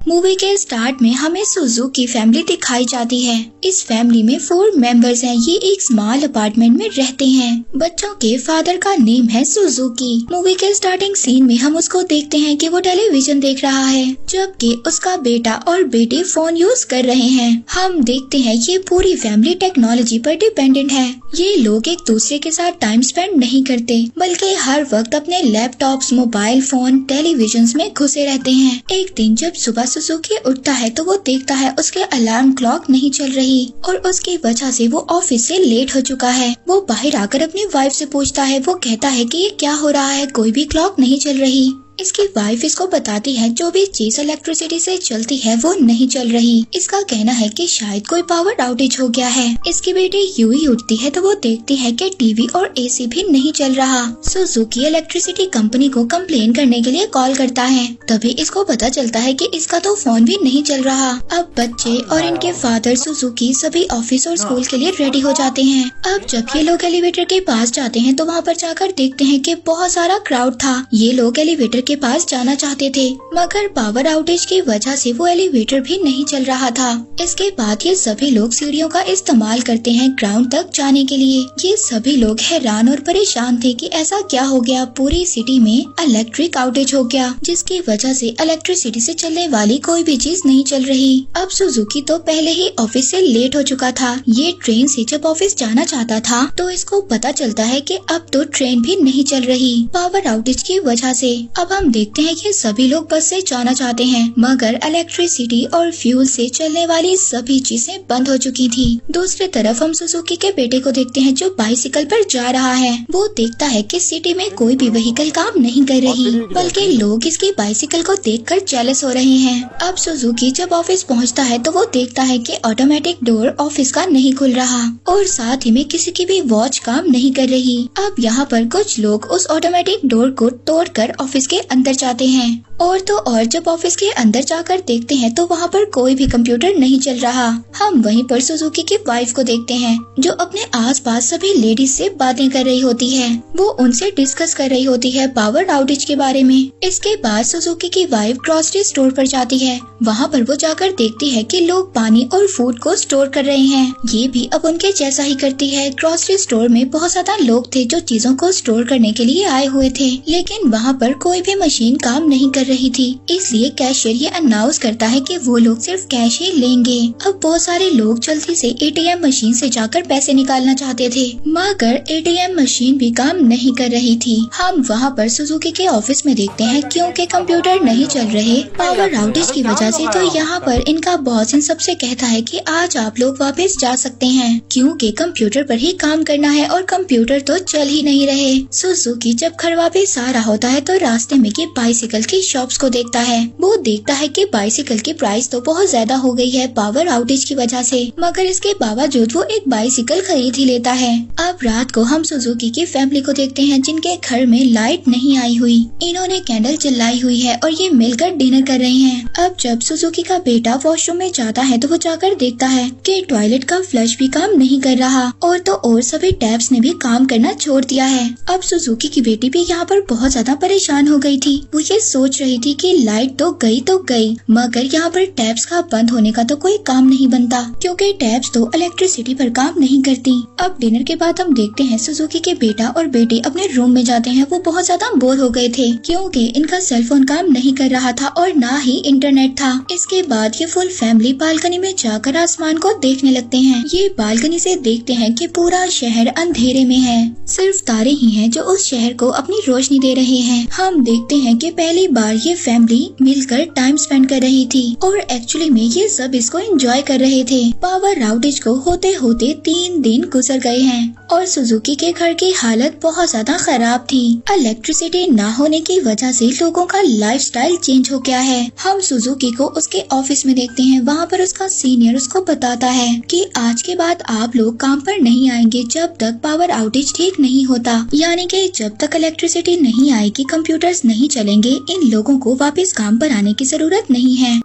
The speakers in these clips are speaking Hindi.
मूवी के स्टार्ट में हमें सुजुकी फैमिली दिखाई जाती है। इस फैमिली में 4 मेंबर्स हैं। ये एक स्मॉल अपार्टमेंट में रहते हैं। बच्चों के फादर का नेम है सुजुकी। मूवी के स्टार्टिंग सीन में हम उसको देखते हैं कि वो टेलीविजन देख रहा है, जबकि उसका बेटा और बेटी फोन यूज कर रहे हैं। हम देखते हैं ये पूरी फैमिली टेक्नोलॉजी पर डिपेंडेंट है। ये लोग एक दूसरे के साथ टाइम स्पेंड नहीं करते, बल्कि हर वक्त अपने लैपटॉप्स, मोबाइल फोन, टेलीविजन में घुसे रहते हैं। एक दिन जब सुबह सुजुकी उठता है तो वो देखता है उसके अलार्म क्लॉक नहीं चल रही और उसकी वजह से वो ऑफिस से लेट हो चुका है। वो बाहर आकर अपनी वाइफ से पूछता है। वो कहता है कि ये क्या हो रहा है, कोई भी क्लॉक नहीं चल रही। इसकी वाइफ इसको बताती है जो भी चीज इलेक्ट्रिसिटी से चलती है वो नहीं चल रही। इसका कहना है कि शायद कोई पावर आउटेज हो गया है। इसकी बेटी यूं ही उठती है तो वो देखती है कि टीवी और एसी भी नहीं चल रहा। सुजुकी इलेक्ट्रिसिटी कंपनी को कंप्लेन करने के लिए कॉल करता है। तभी इसको पता चलता है कि इसका तो फोन भी नहीं चल रहा। अब बच्चे और इनके फादर सुजुकी सभी ऑफिस और स्कूल के लिए रेडी हो जाते हैं। अब जब ये लोग एलिवेटर के पास जाते हैं तो वहाँ पर जाकर देखते हैं कि बहुत सारा क्राउड था। ये लोग एलिवेटर के पास जाना चाहते थे, मगर पावर आउटेज की वजह से वो एलिवेटर भी नहीं चल रहा था। इसके बाद ये सभी लोग सीढ़ियों का इस्तेमाल करते हैं ग्राउंड तक जाने के लिए। ये सभी लोग हैरान और परेशान थे कि ऐसा क्या हो गया, पूरी सिटी में इलेक्ट्रिक आउटेज हो गया, जिसकी वजह से इलेक्ट्रिसिटी से चलने वाली कोई भी चीज नहीं चल रही। अब सुजुकी तो पहले ही ऑफिस से लेट हो चुका था। ये ट्रेन से जब ऑफिस जाना चाहता था तो इसको पता चलता है कि अब तो ट्रेन भी नहीं चल रही पावर आउटेज की वजह से। अब हम देखते हैं कि सभी लोग बस से जाना चाहते हैं, मगर इलेक्ट्रिसिटी और फ्यूल से चलने वाली सभी चीजें बंद हो चुकी थी। दूसरी तरफ हम सुजुकी के बेटे को देखते हैं जो बाइसिकल पर जा रहा है। वो देखता है कि सिटी में कोई भी व्हीकल काम नहीं कर रही, बल्कि लोग इसकी बाइसिकल को देखकर जेलस हो रहे हैं। अब सुजुकी जब ऑफिस पहुंचता है तो वो देखता है कि ऑटोमेटिक डोर ऑफिस का नहीं खुल रहा और साथ ही में किसी की भी वॉच काम नहीं कर रही। अब यहाँ पर कुछ लोग उस ऑटोमेटिक डोर को तोड़कर ऑफिस के अंदर जाते हैं और तो और जब ऑफिस के अंदर जाकर देखते हैं तो वहाँ पर कोई भी कंप्यूटर नहीं चल रहा। हम वहीं पर सुजुकी की वाइफ को देखते हैं जो अपने आसपास सभी लेडीज से बातें कर रही होती है। वो उनसे डिस्कस कर रही होती है पावर आउटेज के बारे में। इसके बाद सुजुकी की वाइफ ग्रोसरी स्टोर पर जाती है। वहाँ पर वो जाकर देखती है कि लोग पानी और फूड को स्टोर कर रहे हैं। ये भी अब उनके जैसा ही करती है। ग्रोसरी स्टोर में बहुत ज्यादा लोग थे जो चीजों को स्टोर करने के लिए आए हुए थे, लेकिन वहाँ पर कोई भी मशीन काम नहीं कर रही थी। इसलिए कैशियर ये अनाउंस करता है कि वो लोग सिर्फ कैश ही लेंगे। अब बहुत सारे लोग जल्दी से एटीएम मशीन से जाकर पैसे निकालना चाहते थे, मगर एटीएम मशीन भी काम नहीं कर रही थी। हम वहाँ पर सुजुकी के ऑफिस में देखते हैं क्योंकि कंप्यूटर नहीं चल रहे पावर आउटेज की वजह से, तो यहाँ पर इनका बॉस इन सबसे कहता है कि आज आप लोग वापस जा सकते हैं क्योंकि कंप्यूटर पर ही काम करना है और कंप्यूटर तो चल ही नहीं रहे। सुजुकी जब घर वापस आ रहा होता है तो रास्ते में की बाइसिकल की शॉप्स को देखता है। वो देखता है कि बाइसिकल की प्राइस तो बहुत ज्यादा हो गई है पावर आउटेज की वजह से, मगर इसके बावजूद वो एक बाइसिकल खरीद ही लेता है। अब रात को हम सुजुकी की फैमिली को देखते हैं जिनके घर में लाइट नहीं आई हुई। इन्होंने कैंडल जलाई हुई है और ये मिलकर डिनर कर रहे हैं। अब जब सुजुकी का बेटा वॉशरूम में जाता है तो वो जाकर देखता है कि टॉयलेट का फ्लश भी काम नहीं कर रहा और तो और सभी टैप्स ने भी काम करना छोड़ दिया है। अब सुजुकी की बेटी भी यहाँ पर बहुत ज्यादा परेशान हो गई थी। वो ये सोच रही थी कि लाइट तो गई, मगर यहाँ पर टैप्स का बंद होने का तो कोई काम नहीं बनता क्योंकि टैप्स तो इलेक्ट्रिसिटी पर काम नहीं करती। अब डिनर के बाद हम देखते हैं सुजुकी के बेटा और बेटी अपने रूम में जाते हैं। वो बहुत ज्यादा बोर हो गए थे क्योंकि इनका सेलफोन काम नहीं कर रहा था और ना ही इंटरनेट था। इसके बाद ये फुल फैमिली बालकनी में जाकर आसमान को देखने लगते हैं। ये बालकनी से देखते हैं कि पूरा शहर अंधेरे में है, सिर्फ तारे ही हैं जो उस शहर को अपनी रोशनी दे रहे हैं। हम देखते हैं कि पहली बार ये फैमिली मिलकर टाइम स्पेंड कर रही थी और एक्चुअली में ये सब इसको एंजॉय कर रहे थे। पावर आउटेज को होते होते 3 दिन गुजर गए हैं और सुजुकी के घर की हालत बहुत ज्यादा खराब थी। इलेक्ट्रिसिटी ना होने की वजह से लोगों का लाइफस्टाइल चेंज हो गया है। हम सुजुकी को उसके ऑफिस में देखते हैं। वहाँ पर उसका सीनियर उसको बताता है कि आज के बाद आप लोग काम पर नहीं आएंगे जब तक पावर आउटेज ठीक नहीं होता, यानी कि जब तक इलेक्ट्रिसिटी नहीं आएगी, कंप्यूटर्स नहीं चलेंगे, इन लोगों को वापस काम पर आने की जरूरत नहीं है।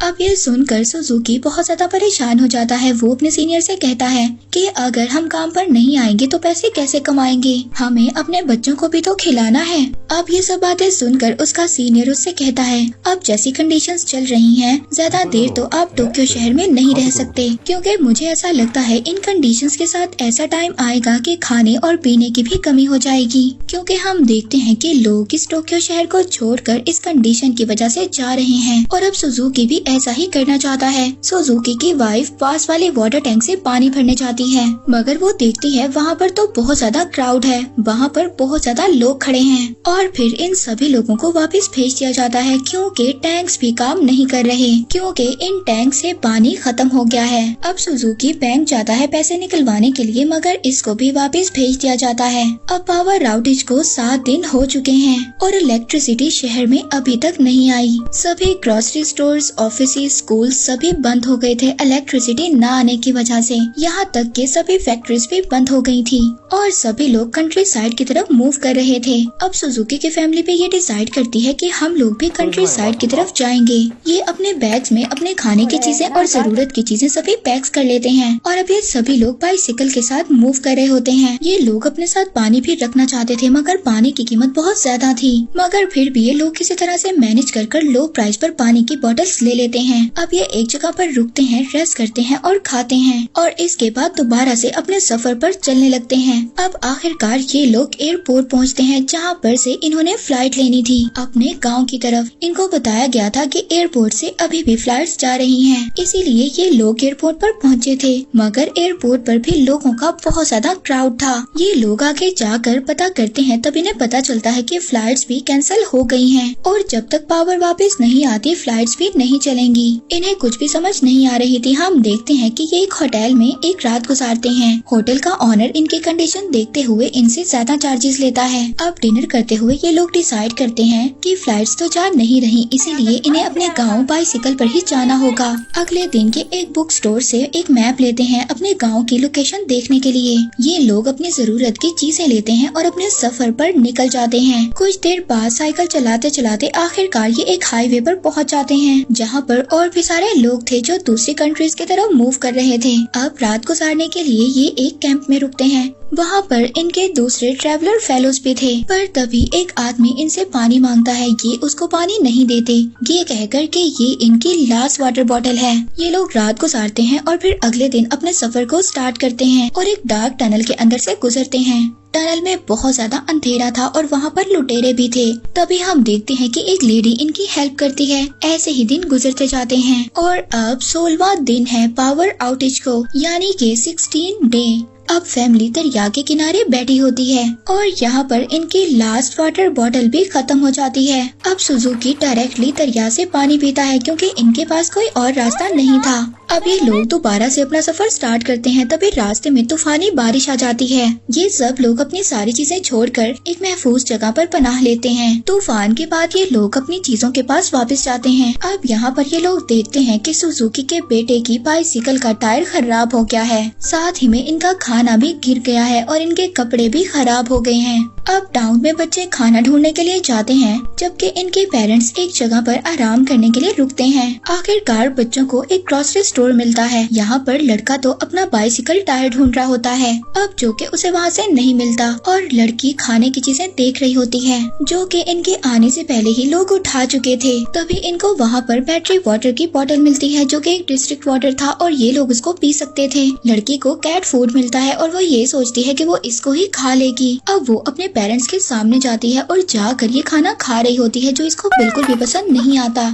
अब ये सुनकर सुजुकी बहुत ज्यादा परेशान हो जाता है। वो अपने सीनियर से कहता है कि अगर हम काम पर नहीं आएंगे तो पैसे कैसे कमाएंगे, हमें अपने बच्चों को भी तो खिलाना है। अब ये सब बातें सुनकर उसका सीनियर उससे कहता है अब जैसी कंडीशंस चल रही हैं, ज्यादा देर तो आप टोक्यो शहर में नहीं रह सकते, क्योंकि मुझे ऐसा लगता है इन कंडीशंस के साथ ऐसा टाइम आएगा कि खाने और पीने की भी कमी हो जाएगी, क्योंकि हम देखते हैं कि लोग इस टोक्यो शहर को छोड़कर इस कंडीशन की वजह से जा रहे हैं। और अब सुजुकी भी ऐसा ही करना चाहता है। सुजुकी की वाइफ पास वाले वाटर टैंक से पानी भरने जाती है, मगर वो देखती है वहाँ पर तो बहुत ज्यादा क्राउड है, वहाँ पर बहुत ज्यादा लोग खड़े हैं। और फिर इन सभी लोगों को वापस भेज दिया जाता है, क्योंकि टैंक्स भी काम नहीं कर रहे, क्योंकि इन टैंक से पानी खत्म हो गया है। अब सुजुकी बैंक जाता है पैसे निकलवाने के लिए, मगर इसको भी वापस भेज दिया जाता है। अब पावर आउटेज को 7 दिन हो चुके हैं और इलेक्ट्रिसिटी शहर में अभी तक नहीं आई। सभी ग्रोसरी स्टोर्स, ऑफिसेज, स्कूल सभी बंद हो गए थे इलेक्ट्रिसिटी न आने की वजह से। यहाँ तक कि सभी फैक्ट्रीज भी बंद हो गई थी और सभी लोग कंट्री साइड की तरफ मूव कर रहे थे। अब सुजुकी की फैमिली भी ये डिसाइड करती है कि हम लोग भी कंट्री साइड की तरफ जाएंगे। ये अपने बैग्स में अपने खाने की चीजें और जरूरत की चीजें सभी पैक्स कर लेते हैं और अब ये सभी लोग बाइसिकल के साथ मूव कर रहे होते हैं। ये लोग अपने साथ पानी भी रखना चाहते थे, मगर पानी की कीमत बहुत ज्यादा थी, मगर फिर भी ये लोग किसी तरह से मैनेज कर लो प्राइस पर पानी की बोतल्स ले लेते हैं। अब ये एक जगह पर रुकते हैं, रेस्ट करते हैं और खाते हैं और इसके बाद दोबारा से अपने सफर पर चलने लगते हैं। अब आखिरकार ये लोग एयरपोर्ट पहुंचते हैं, जहां पर से इन्होंने फ्लाइट लेनी थी अपने गांव की तरफ। इनको बताया गया था कि एयरपोर्ट से अभी भी फ्लाइट्स जा रही हैं, इसीलिए ये लोग एयरपोर्ट पर पहुंचे थे, मगर एयरपोर्ट पर भी लोगों का बहुत ज्यादा क्राउड था। ये लोग आगे जाकर पता करते हैं, तब इन्हें पता चलता है कि फ्लाइट्स भी कैंसिल हो गई हैं और जब तक पावर वापस नहीं आती फ्लाइट्स भी नहीं चलेंगी। इन्हें कुछ भी समझ नहीं आ रही थी। हम देखते हैं कि ये एक होटल में एक रात गुजारते हैं। होटल का ऑनर इनकी कंडीशन देखते हुए इनसे ज्यादा चार्जेस लेता है। अब डिनर करते हुए ये लोग डिसाइड करते हैं कि फ्लाइट्स तो जा नहीं रही, इसीलिए इन्हें अपने गाँव बाइसिकल पर ही जाना होगा। अगले दिन के एक बुक स्टोर से एक मैप लेते हैं अपने गाँव की लोकेशन देखने के लिए। ये लोग अपनी जरूरत की चीजें लेते हैं और अपने सफर पर निकल जाते हैं। कुछ देर बाद साइकिल चलाते चलाते आखिरकार ये एक हाईवे पर पहुंच जाते हैं, जहां पर और भी सारे लोग थे जो दूसरी कंट्रीज की तरफ मूव कर रहे थे। अब रात गुजारने के लिए ये एक कैंप में रुकते हैं। वहाँ पर इनके दूसरे ट्रैवलर फेलोज भी थे, पर तभी एक आदमी इनसे पानी मांगता है। ये उसको पानी नहीं देते, ये कहकर कि ये इनकी लास्ट वाटर बॉटल है। ये लोग रात गुजारते हैं और फिर अगले दिन अपने सफर को स्टार्ट करते हैं और एक डार्क टनल के अंदर से गुजरते हैं। टनल में बहुत ज्यादा अंधेरा था और वहाँ पर लुटेरे भी थे। तभी हम देखते हैं कि एक लेडी इनकी हेल्प करती है। ऐसे ही दिन गुजरते जाते हैं और अब 16वां दिन है पावर आउटेज को, यानी कि 16 डे। अब फैमिली दरिया के किनारे बैठी होती है और यहाँ पर इनकी लास्ट वाटर बॉटल भी खत्म हो जाती है। अब सुजुकी डायरेक्टली दरिया से पानी पीता है, क्योंकि इनके पास कोई और रास्ता नहीं था। अब ये लोग दोबारा से अपना सफर स्टार्ट करते हैं, तभी रास्ते में तूफानी बारिश आ जाती है। ये सब लोग अपनी सारी चीजें छोड़कर एक महफूज जगह पर पनाह लेते हैं। तूफान के बाद ये लोग अपनी चीजों के पास वापस जाते हैं। अब यहाँ पर ये लोग देखते हैं कि सुजुकी के बेटे की बाइसिकल का टायर खराब हो गया है, साथ ही में इनका खाना भी गिर गया है और इनके कपड़े भी खराब हो गए हैं। अब टाउन में बच्चे खाना ढूंढने के लिए जाते हैं, जबकि इनके पेरेंट्स एक जगह पर आराम करने के लिए रुकते हैं। आखिरकार बच्चों को एक ग्रोसरी स्टोर मिलता है। यहाँ पर लड़का तो अपना बाइसिकल टायर ढूंढ रहा होता है, अब जो कि उसे वहाँ से नहीं मिलता, और लड़की खाने की चीजें देख रही होती है, जो कि इनके आने से पहले ही लोग उठा चुके थे। तभी इनको वहाँ पर बैटरी वाटर की बोतल मिलती है, जो कि एक डिस्ट्रिक्ट वाटर था और ये लोग उसको पी सकते थे। लड़की को कैट फूड मिलता है और वो ये सोचती है कि वो इसको ही खा लेगी। अब वो अपने पेरेंट्स के सामने जाती है और जाकर ये खाना खा रही होती है, जो इसको बिल्कुल भी पसंद नहीं आता।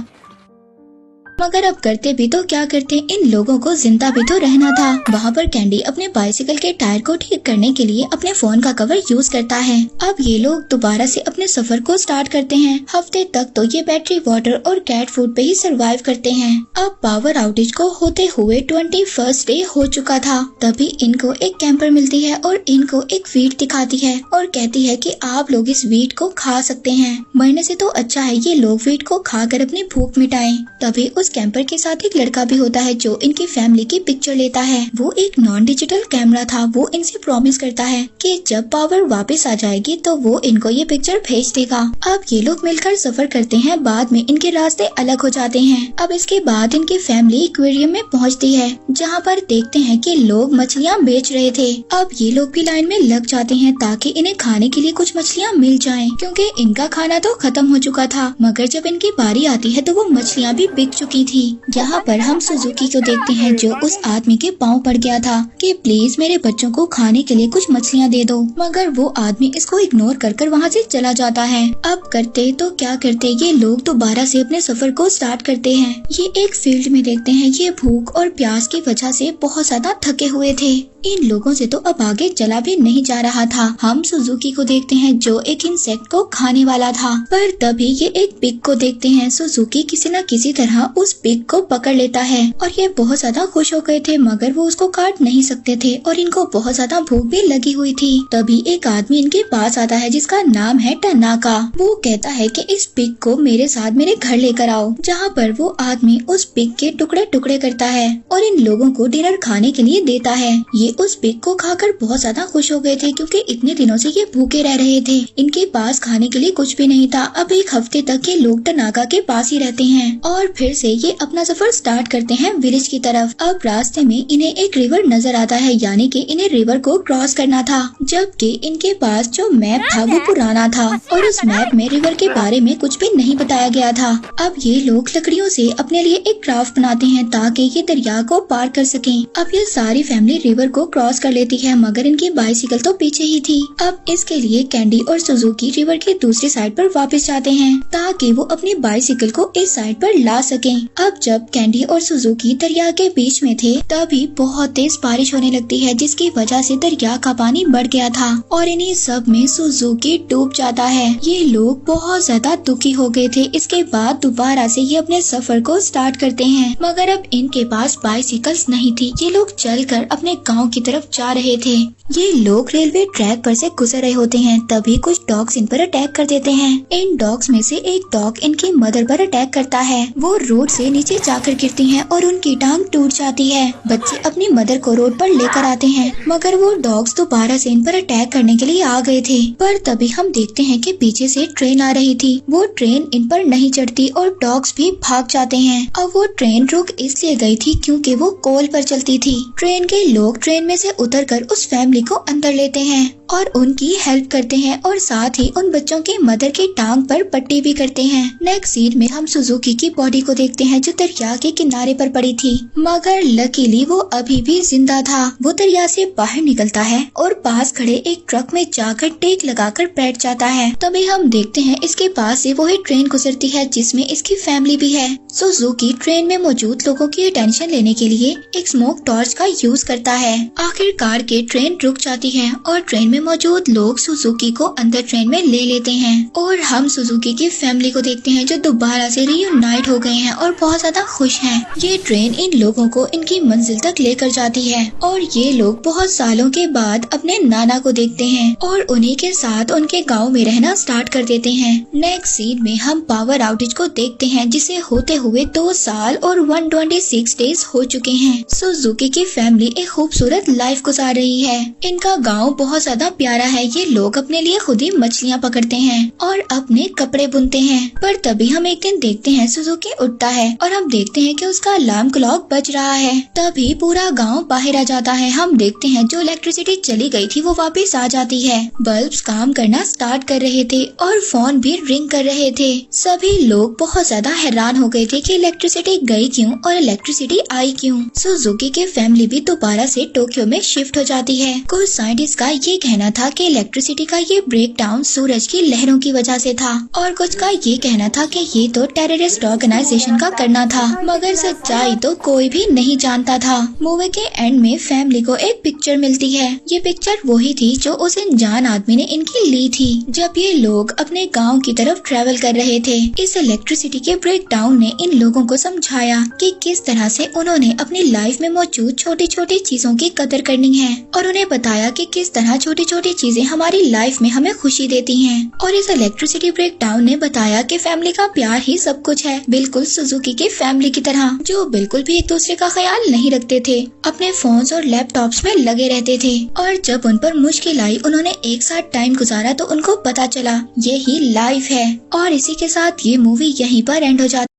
मगर अब करते भी तो क्या करते, इन लोगों को जिंदा भी तो रहना था। वहाँ पर कैंडी अपने बाइसिकल के टायर को ठीक करने के लिए अपने फोन का कवर यूज करता है। अब ये लोग दोबारा से अपने सफर को स्टार्ट करते हैं। हफ्ते तक तो ये बैटरी वाटर और कैट फूड पे ही सरवाइव करते हैं। अब पावर आउटेज को होते हुए 21 डे हो चुका था। तभी इनको एक कैंपर मिलती है और इनको एक वीट दिखाती है और कहती है कि आप लोग इस वीट को खा सकते हैं, मरने से तो अच्छा है ये लोग वीट को खाकर अपनी भूख मिटाएं। तभी उस कैंपर के साथ एक लड़का भी होता है जो इनकी फैमिली की पिक्चर लेता है। वो एक नॉन डिजिटल कैमरा था। वो इनसे प्रॉमिस करता है कि जब पावर वापस आ जाएगी तो वो इनको ये पिक्चर भेज देगा। अब ये लोग मिलकर सफर करते हैं। बाद में इनके रास्ते अलग हो जाते हैं। अब इसके बाद इनकी फैमिली एक्वेरियम में पहुंचती है, जहां पर देखते हैं कि लोग मछलियां बेच रहे थे। अब ये लोग भी लाइन में लग जाते हैं ताकि इन्हें खाने के लिए कुछ मछलियां मिल जाएं, क्योंकि इनका खाना तो खत्म हो चुका था। मगर जब इनकी बारी आती है तो वो मछलियां भी बिक चुकी थी। यहाँ पर हम सुजुकी को देखते हैं जो उस आदमी के पाँव पड़ गया था कि प्लीज मेरे बच्चों को खाने के लिए कुछ मछलियां दे दो। मगर वो आदमी इसको इग्नोर कर वहाँ से चला जाता है। अब करते तो क्या करते, ये लोग दोबारा से अपने सफर को स्टार्ट करते हैं। ये एक फील्ड में देखते हैं। ये भूख और प्यास की वजह से बहुत ज्यादा थके हुए थे। इन लोगों से तो अब आगे चला भी नहीं जा रहा था। हम सुजुकी को देखते हैं जो एक इंसेक्ट को खाने वाला था, पर तभी ये एक पिग को देखते हैं। सुजुकी किसी न किसी तरह उस पिग को पकड़ लेता है और ये बहुत ज्यादा खुश हो गए थे, मगर वो उसको काट नहीं सकते थे और इनको बहुत ज्यादा भूख भी लगी हुई थी। तभी एक आदमी इनके पास आता है जिसका नाम है टनाका। वो कहता है कि इस पिग को मेरे साथ मेरे घर लेकर आओ, जहाँ पर वो आदमी उस पिग के टुकड़े टुकड़े करता है और इन लोगों को डिनर खाने के लिए देता है। ये उस पिग को खाकर बहुत ज्यादा खुश हो गए थे, क्योंकि इतने दिनों से ये भूखे रह रहे थे। इनके पास खाने के लिए कुछ भी नहीं था। अब एक हफ्ते तक ये लोग टनाका के पास ही रहते हैं और फिर से ये अपना सफर स्टार्ट करते हैं विलेज की तरफ। अब रास्ते में इन्हें एक रिवर नजर आता है, यानी कि इन्हें रिवर को क्रॉस करना था, जबकि इनके पास जो मैप था वो पुराना था और उस मैप में रिवर के बारे में कुछ भी नहीं बताया गया था। अब ये लोग लकड़ियों से अपने लिए एक क्राफ्ट बनाते हैं ताकि ये दरिया को पार कर सकें। अब ये सारी फैमिली रिवर को क्रॉस कर लेती है, मगर इनकी बाइसिकल तो पीछे ही थी। अब इसके लिए कैंडी और सुजुकी रिवर की दूसरी साइड पर वापस जाते हैं ताकि वो अपनी बाइसिकल को इस साइड पर ला सकें। अब जब कैंडी और सुजुकी दरिया के बीच में थे तभी बहुत तेज बारिश होने लगती है, जिसकी वजह से दरिया का पानी बढ़ गया था और इन्हीं सब में सुजुकी डूब जाता है। ये लोग बहुत ज्यादा दुखी हो गए थे। इसके बाद दोबारा से ये अपने सफर को स्टार्ट करते हैं, मगर अब इनके पास बाइसिकल्स नहीं थी। ये लोग चलकर अपने गांव की तरफ जा रहे थे। ये लोग रेलवे ट्रैक पर से गुजर रहे होते हैं, तभी कुछ डॉग्स इन पर अटैक कर देते हैं। इन डॉग्स में से एक डॉग इनकी मदर पर अटैक करता है। वो रोड से नीचे जाकर गिरती हैं और उनकी टांग टूट जाती है। बच्चे अपनी मदर को रोड पर लेकर आते हैं, मगर वो डॉग्स दोबारा से इन पर अटैक करने के लिए आ गए थे। पर तभी हम देखते हैं कि पीछे से ट्रेन आ रही थी। वो ट्रेन इन पर नहीं चढ़ती और डॉग्स भी भाग जाते हैं। अब वो ट्रेन रुक इसलिए गई थी क्योंकि वो कोल पर चलती थी। ट्रेन के लोग ट्रेन में से उतरकर उस फैमिली को अंदर लेते हैं और उनकी हेल्प करते हैं और साथ ही उन बच्चों की मदर की टांग पर पट्टी भी करते हैं। नेक्स्ट सीन में हम सुजुकी की बॉडी को देखते हैं जो दरिया के किनारे पर पड़ी थी, मगर लकीली वो अभी भी जिंदा था। वो दरिया से बाहर निकलता है और पास खड़े एक ट्रक में जाकर टेक लगाकर बैठ जाता है। तभी हम देखते हैं इसके पास से वही ट्रेन गुजरती है जिसमें इसकी फैमिली भी है। सुजुकी ट्रेन में मौजूद लोगों की अटेंशन लेने के लिए एक स्मोक टॉर्च का यूज करता है। आखिरकार के ट्रेन रुक जाती है और ट्रेन में मौजूद लोग सुजुकी को अंदर ट्रेन में ले लेते हैं और हम सुजुकी की फैमिली को देखते हैं जो दोबारा से रीयूनाइट हो गए हैं और बहुत ज्यादा खुश हैं। ये ट्रेन इन लोगों को इनकी मंजिल तक लेकर जाती है और ये लोग बहुत सालों के बाद अपने नाना को देखते हैं और उन्हीं के साथ उनके गाँव में रहना स्टार्ट कर देते हैं। नेक्स्ट सीन में हम पावर आउटेज को देखते हैं जिसे होते हुए 2 साल और 126 डेज हो चुके हैं। सुजुकी की फैमिली एक खूबसूरत लाइफ गुजार रही है। इनका गाँव बहुत ज्यादा प्यारा है। ये लोग अपने लिए खुद ही मछलियाँ पकड़ते हैं और अपने कपड़े बुनते हैं। पर तभी हम एक दिन देखते हैं सुजुकी उठता है और हम देखते हैं कि उसका अलार्म क्लॉक बज रहा है। तभी पूरा गांव बाहर आ जाता है। हम देखते हैं जो इलेक्ट्रिसिटी चली गई थी वो वापस आ जाती है। बल्ब्स काम करना स्टार्ट कर रहे थे और फोन भी रिंग कर रहे थे। सभी लोग बहुत ज्यादा हैरान हो गए थे कि इलेक्ट्रिसिटी गई क्यों और इलेक्ट्रिसिटी आई क्यों। सुजुकी के फैमिली भी दोबारा से टोक्यो में शिफ्ट हो जाती है। कुछ साइंटिस्ट का ये कहना था कि इलेक्ट्रिसिटी का ये ब्रेक डाउन सूरज की लहरों की वजह से था और कुछ का ये कहना था कि ये तो टेररिस्ट ऑर्गेनाइजेशन का करना था, मगर सच्चाई तो कोई भी नहीं जानता था। मूवी के एंड में फैमिली को एक पिक्चर मिलती है। ये पिक्चर वही थी जो उस अनजान आदमी ने इनकी ली थी जब ये लोग अपने गाँव की तरफ ट्रेवल कर रहे थे। इस इलेक्ट्रिसिटी के ब्रेक डाउन ने इन लोगों को समझाया कि किस तरह से उन्होंने अपनी लाइफ में मौजूद छोटी छोटी चीजों की कदर करनी है और उन्हें बताया कि किस तरह छोटी छोटी चीजें हमारी लाइफ में हमें खुशी देती हैं। और इस इलेक्ट्रिसिटी ब्रेकडाउन ने बताया कि फैमिली का प्यार ही सब कुछ है, बिल्कुल सुजुकी की फैमिली की तरह, जो बिल्कुल भी एक दूसरे का ख्याल नहीं रखते थे, अपने फोन्स और लैपटॉप्स में लगे रहते थे। और जब उन पर मुश्किल आई, उन्होंने एक साथ टाइम गुजारा तो उनको पता चला यही लाइफ है। और इसी के साथ ये मूवी यहीं पर एंड हो जाती है।